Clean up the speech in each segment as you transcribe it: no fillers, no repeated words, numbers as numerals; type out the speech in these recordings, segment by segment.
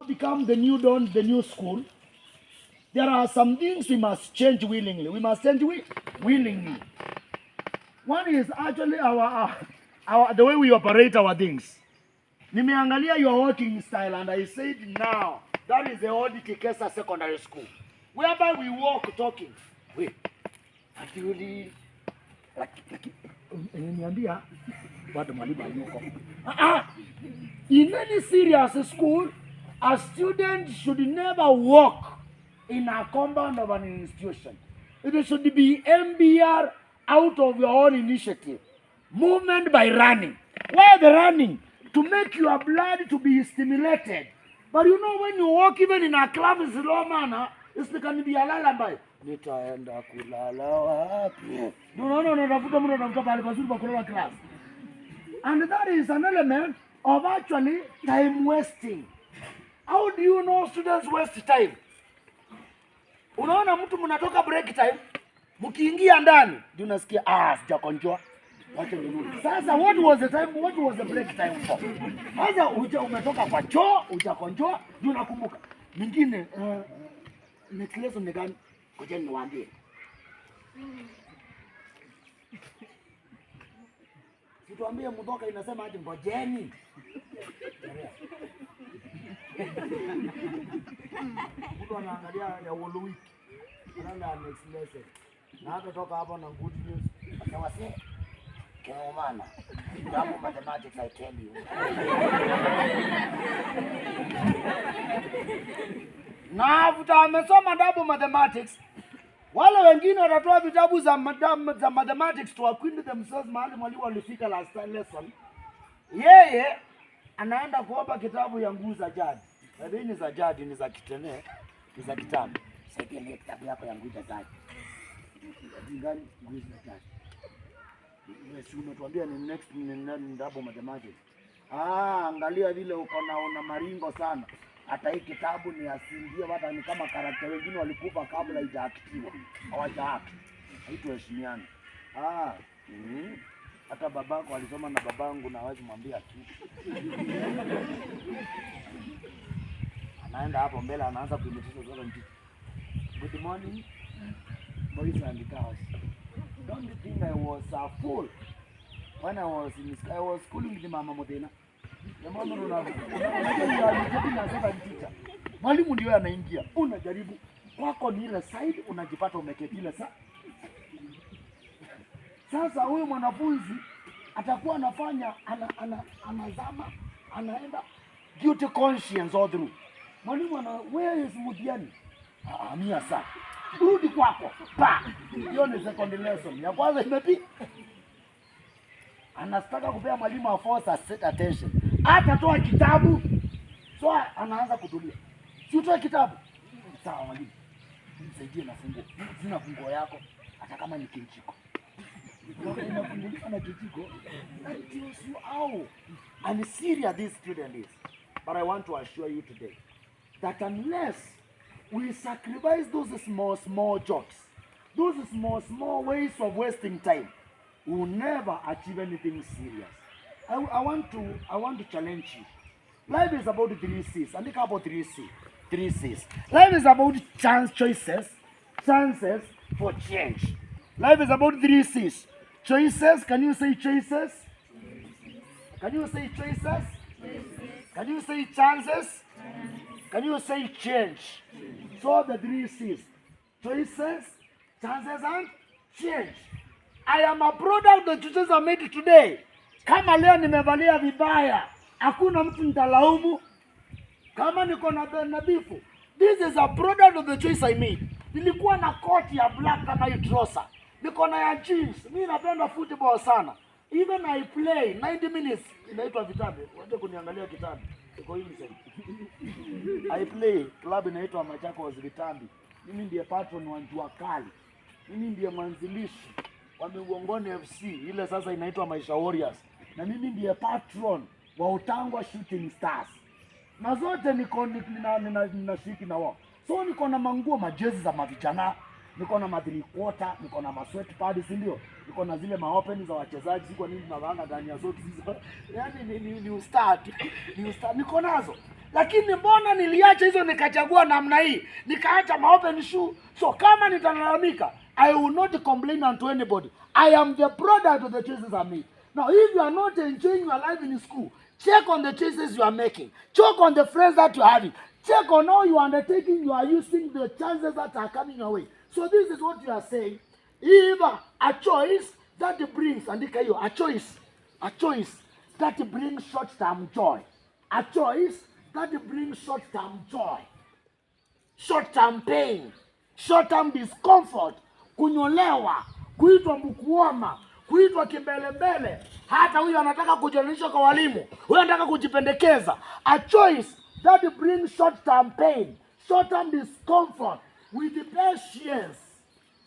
become the new dawn, the new school, there are some things we must change willingly. We must change willingly. One is actually our the way we operate our things. Nimeangalia your working style and I said now, that is the old Kikesa Secondary School. Whereby we walk talking. Wait, actually, niambia, bado mwalimu yuko. In any serious school, a student should never walk in a compound of an institution. It should be MBR out of your own initiative. Movement by running. Why the running? To make your blood to be stimulated. But you know when you walk even in a club in slow manner, it's going to be a lullaby. Nitaenda kulala wapi? No, class. And that is an element of actually time wasting. How do you know students waste time? Unaona mtu mnatoka break time, mkiingia ndani, unasikia sijakonjoa. Wacha nirudi. Sasa what was the break time for? Sasa umetoka kwa choo, hujakonjoa, unakumbuka. Mingine next lesson ni gani? Ngoja niwaambie. Situambie mdoka inasema aje ngojeni. Mtu anaangalia ya whole week. Anaangalia next lesson. Na hata toka hapo na good news. Atawasi. Kwa maana double mathematics I tell you. Na after amesoma double mathematics, wale wengine watatoa vitabu za mathematics to acquaint themselves mahali mwalimu alifika last lesson. Yeye anaenda kuomba kitabu ya Nguu za Jadi. Hizi ni za jadi, ni za kitene, ni za kitabu. Sasa ile kitabu yako ya Nguu za Jadi. Ngani Nguu za Jadi. Wewe si unatuambia ni next ni double mathematics. Angalia vile uko na una maringo sana. Hata hii kitabu ni asindio, hata ni kama karakter wengine walikufa kabla haijaaktiwa. Hawajaaki. Haituheshimiane. Hata babako alisoma na babangu na hawezi mwambia kitu. Anaenda hapo mbele anaanza kuimitisha zote mtu. Good morning. Boys and girls. Don't you think I was a fool when I was in school? I was schooling with Mama Modena. Mwalimu ndio anaingia. Unajaribu kwako ni ile side, unajipata umeketi ile Sasa huyu mwanafunzi atakuwa anafanya anazama, anaenda guilty conscience all through. Mwalimu where is Mudiani? Mia saa. Rudi kwako. Hiyo ni second lesson. Ya kwanza imepita. Anataka kupea mwalimu a force set attention. Atatoa kitabu. So anaanza kutulia. Si utoe kitabu. Sawa mwalimu. Nisaidie na funguo. Sina funguo yako hata kama ni kinchiko. Inafunguliwa na kinchiko. That tells you how and serious this student is. But I want to assure you today that unless we sacrifice those small jokes, those small ways of wasting time, we will never achieve anything serious. I want to challenge you. Life is about 3 C's. And think about 3 C's. Life is about chances for change. Life is about 3 C's. Choices. Can you say choices? Can you say choices? Can you say chances? Can you say change? So the 3 C's. Choices, chances and change. I am a product of the choices I made today. Kama leo nimevalia vibaya, hakuna mtu nitalaumu. Kama niko na bifu, this is a product of the choice I made. Nilikuwa na koti ya black kama hii trouser. Niko na ya jeans. Mimi napenda football sana. Even I play 90 minutes. Inaitwa vitabu. Waje kuniangalia kitabu. Iko hivi sasa. I play club inaitwa Machakos Vitambi. Mimi ndiye patron wa Jua Kali. Mimi ndiye mwanzilishi wa Mngongoni FC, ile sasa inaitwa Maisha Warriors. Na mimi ndiye patron wa Utangwa Shooting Stars. Na zote niko ninashiriki na wao. So niko na manguo majezi za mavijana, niko na madrikota, niko na masweat pads ndio. Niko na zile maopen za wachezaji, siko nini mabanga ndani ya zote hizo. Yaani ni start. Niko nazo. Lakini mbona niliacha hizo nikachagua namna hii? Nikaacha open shoe. So kama nitalalamika, I will not complain unto anybody. I am the product of the choices I made. Now, if you are not enjoying your life in school, check on the choices you are making. Check on the friends that you are having. Check on how you are undertaking, you are using the chances that are coming your way. So this is what you are saying. If a choice that brings, a choice that brings short-term joy. A choice that brings short-term joy. Short-term pain. Short-term discomfort. Kunyolewa. Kuitwa mkuoma. Kuitwa kimbelembele. Hata huyo anataka kujionyesha kwa walimu. Huyo anataka kujipendekeza. A choice that brings short-term pain. Short-term discomfort. With patience.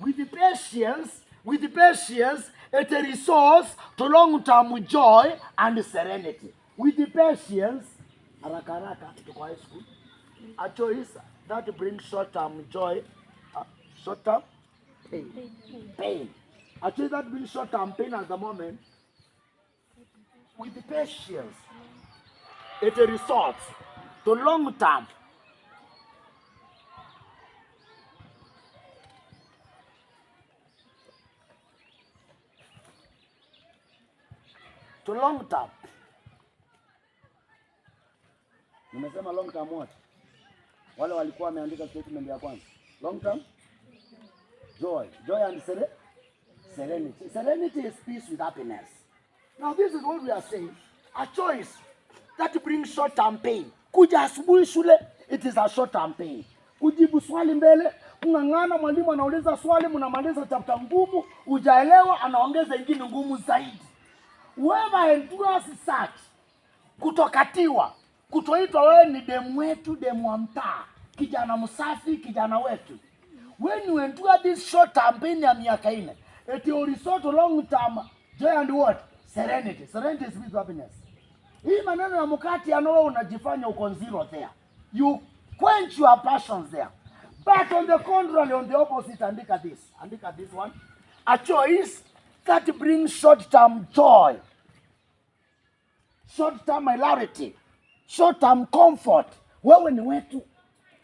With patience, it resource to long-term joy and serenity. With patience, tuko high school, a choice that brings short-term joy, short-term pain. A choice that brings short-term pain at the moment. With patience, it resorts to long-term. To long term. Nimesema long term what? Wale walikuwa wameandika statement ya kwanza. Long term joy. Joy and serenity. Serenity is peace with happiness. Now this is what we are saying. A choice that brings short term pain. Kuja asubuhi shule, it is a short term pain. Kujibu swali mbele, kung'ang'ana mwalimu anauliza swali, mnamaliza chapter ngumu, hujaelewa anaongeza ingine ngumu zaidi. Whoever endures such, kutokatiwa, kutoitwa wewe ni demu wetu, demu wa mtaa, kijana msafi, kijana wetu. When you endure this short term pain ya miaka 4, it will resort to long term joy and what? Serenity. Serenity is with happiness. Hii maneno ya mkati ya wewe unajifanya uko zero there. You quench your passions there. But on the contrary, on the opposite, andika this one. A choice that brings short-term joy, short-term hilarity, short-term comfort. Wewe ni wetu,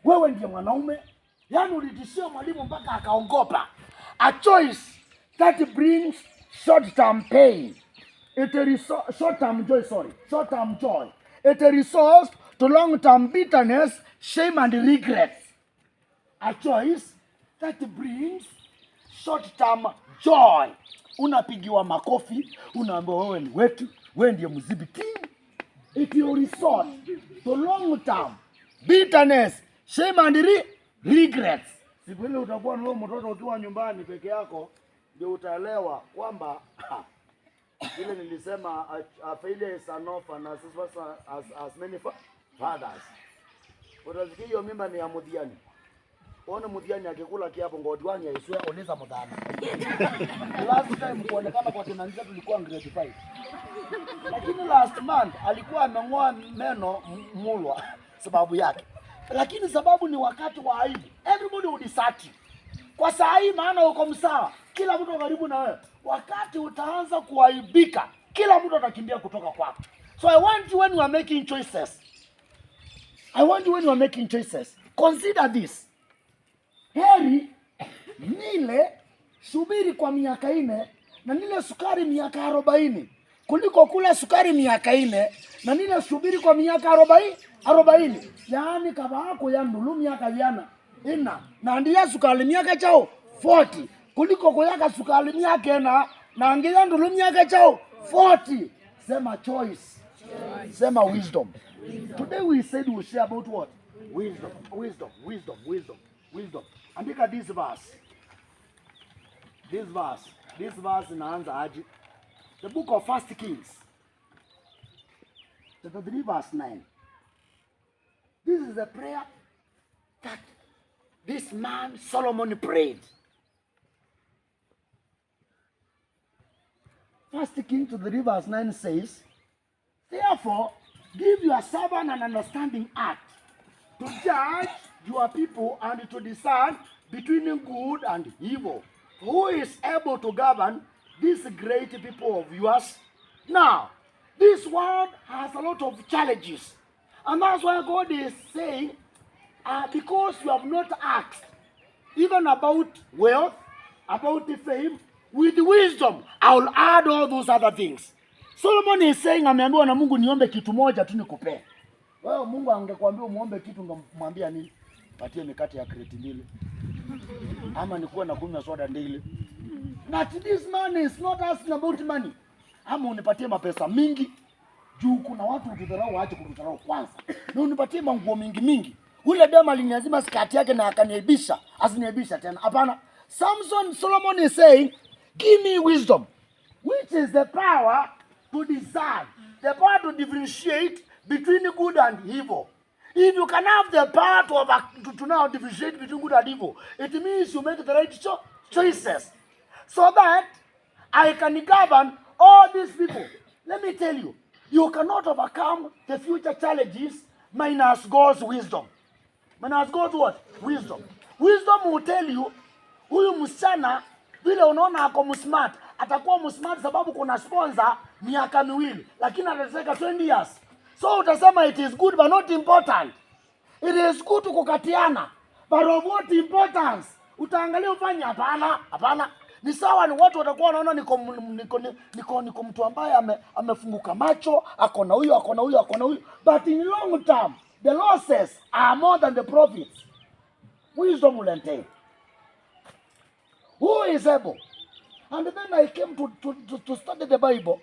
wewe ndiye mwanaume. Yani ulitishia mwalimu mpaka akaongopa. A choice that brings short-term pain. Short-term joy. It resorts to long-term bitterness, shame and regrets. A choice that brings short-term joy. Unapigiwa makofi, unaambiwa wewe ni wetu, wewe ndiye mzibiti. It will resort to long-term bitterness, shame and regrets. Siku ile utakuwa na mtoto ukiwa nyumbani peke yako, ndio utaelewa kwamba ile nilisema a failure is an orphan as many fathers. Utasikia hiyo mimba ni ya mudhiani. Ona mudhiani akikula kiapo ngodi wangu yaiswe uliza mudhani. Last time kuonekana kwa tunanza tulikuwa grade 5. Lakini last month alikuwa ameng'oa meno mulwa sababu yake. Lakini sababu ni wakati wa aibu. Everybody will desert you. Kwa saa hii maana uko msawa, kila mtu karibu na wewe. Wakati utaanza kuaibika, kila mtu atakimbia kutoka kwako. So I want you when you are making choices. Consider this. Heri nile subiri kwa miaka 4 na nile sukari miaka 40 kuliko kula sukari miaka 4 na nile subiri kwa miaka 40. Yaani kama yako ya ndulu miaka jana na ndia sukari miaka chao 40 kuliko kuyaka sukari miaka na ngia ndulu miaka chao 40. Sema choice. Sema wisdom. Today we said we share about what? Wisdom. Andika this verse. This verse inaanza aje? The book of 1 Kings, chapter 3 verse 9. This is a prayer that this man Solomon prayed. 1 Kings 3 verse 9 says, therefore, give your servant an understanding heart to judge your people and to discern between good and evil. Who is able to govern these great people of yours? Now, this world has a lot of challenges. And that's why God is saying, because you have not asked, even about wealth, about the fame, with wisdom, I will add all those other things. Solomon is saying, ameambiwa na Mungu niombe kitu moja tu nikupee. Wewe Mungu angekuambia muombe kitu ungemwambia nini? Patie mikate ya kreti mbili. Ama nikuwa na kunywa soda ndile. But this man is not asking about money. Ama unipatie mapesa mingi. Juu kuna watu utudharau waache kutudharau kwanza. Na unipatie manguo mingi. Ule dema aliniazima skati yake na akaniaibisha. Asiniaibisha tena. Hapana. Solomon is saying, give me wisdom, which is the power to discern, the power to differentiate between good and evil. If you can have the power to now differentiate between good and evil, it means you make the right choices, so that I can govern all these people. Let me tell you, you cannot overcome the future challenges minus God's wisdom. Minus God's what? Wisdom. Wisdom will tell you, huyu msichana vile unaona ako msmart, atakuwa msmart sababu kuna sponsor miaka miwili, lakini atateka 20 years. So utasema it is good but not important. It is good kukatiana, but of what importance? Utaangalia ufanye hapana. Ni sawa, ni watu watakuwa wanaona niko mtu ambaye amefunguka macho, ako na huyu. But in long term, the losses are more than the profits. Wisdom will entail. Who is able? And then I came to study the Bible.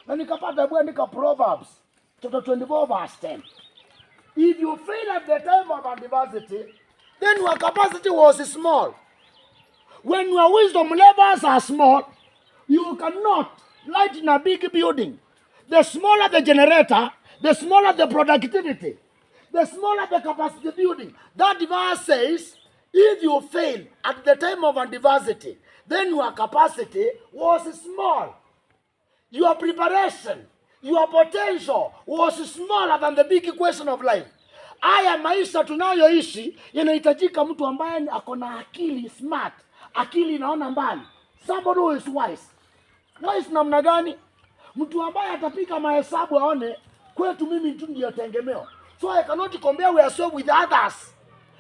Na nikapata kuandika Proverbs chapter 24 verse 10. If you fail at the time of adversity, then your capacity was small. When your wisdom levels are small, you cannot light in a big building. The smaller the generator, the smaller the productivity, the smaller the capacity building. That verse says, if you fail at the time of adversity, then your capacity was small. Your preparation, your potential was smaller than the big question of life. Haya maisha tunayoishi yanahitajika mtu ambaye ako na akili smart, akili inaona mbali. Somebody who is wise. Wise namna gani? Mtu ambaye atapika mahesabu aone kwetu mimi tu ndio tegemeo. So I cannot compare ourselves with others.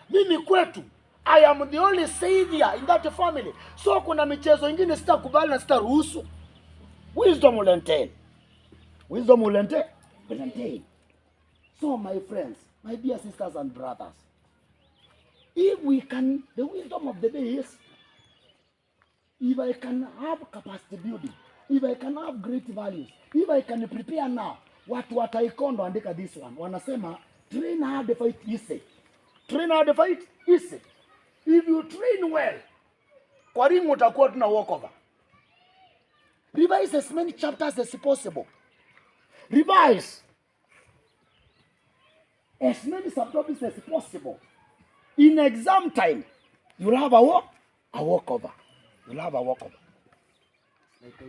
Mimi kwetu, I am the only savior in that family. So kuna michezo ingine sitakubali na sitaruhusu. Wisdom will entail. Wisdom will entail. So my friends, my dear sisters and brothers, if we can, the wisdom of the day is, if I can have capacity building, if I can have great values, if I can prepare now, watu wa taekwondo andika this one. Wanasema, train hard the fight easy. Train hard the fight easy. If you train well, kwa ringo utakuwa tuna walk over. Revise as many chapters as possible. Revise as many subtopics as possible. In exam time, you'll have a walk over. You'll have a walk over. Like I